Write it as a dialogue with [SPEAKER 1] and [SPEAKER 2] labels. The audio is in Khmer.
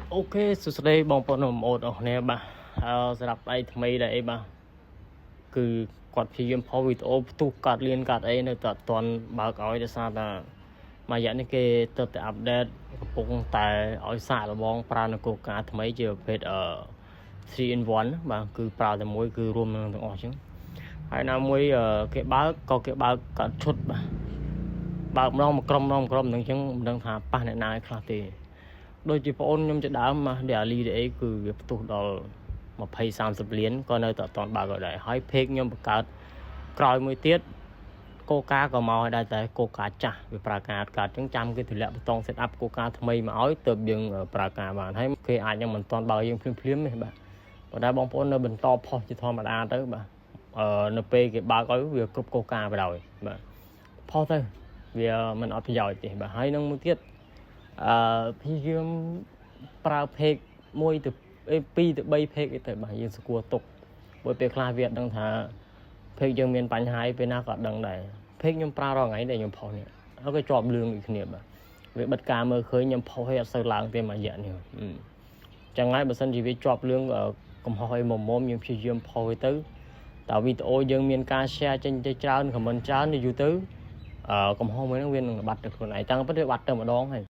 [SPEAKER 1] Ok, số đây bong bóng nằm một ở nè bà. Sẽ đọc đây thì mấy đấy bà. Cứ quạt phí game phó vì tổ tu cắt liên cắt ấy nơi tật toàn bà gói để sao là mà dẫn cái tật update cũng tại ở xa là bong pra nó cố cả thì mấy giờ phết ở 3 in 1 bà cứ pra thì mỗi cứ rùm nó từng chứ hay là mỗi cái báo có cái báo cả chút bà một crom từng chứng đang thả pa này này khác thì đôi chỉ phone nhưngจะដើមមកដែលលីអីគឺវាផ្ទុះដល់20 30លានក៏នៅតែអត់ទាន់បើកដែរហើយเพจខ្ញុំបង្កើតក្រោយមួយទៀតកូកាក៏មកឲ្យដែរតែកូកាចាស់វាប្រើការកើតអញ្ចឹងចាំគេទម្លាក់បតង set up កូកាថ្មីមកឲ្យទើបយើងប្រើការបានហើយគេអាចនឹងមិនទាន់បើយើងភ្លាមទេបាទប៉ុន្តែបងប្អូននៅបន្តផុសជាធម្មតាទៅបាទនៅពេលគេបើកឲ្យវាគ្រប់កូកាបណ្ដោយបាទផុសទៅវាមិនអត់ប្រយោជន៍ទេបាទហើយនឹងមួយទៀតព្យាយាមប្រើเพจ1ទៅ2ទៅ3เพจអីទៅបាទយើងស្គាល់ទុកព្រោះពេលខ្លះវាអត់ដឹងថាเพจយើងមានបញ្ហាឯពេលណាក៏អត់ដឹងដែរเพจខ្ញុំប្រើរាល់ថ្ងៃដែលខ្ញុំផុសនេះហើយក៏ជាប់លឿងដូចគ្នាបាទវាបិទការមើលឃើញខ្ញុំផុសឲ្យអត់សូវឡើងទេមួយរយៈនេះចឹងហើយបើសិនជាវាជាប់លឿងកំហុសអីមុំយើងព្យាយាមផុសទៅតើវីដេអូយើងមានការ share ចេញទៅច្រើន comment ច្រើនយូរទៅកំហុសមួយហ្នឹងវានឹងបាត់ទៅខ្លួនឯងតាំងពិតវាបាត់ទៅម្ដងហើយ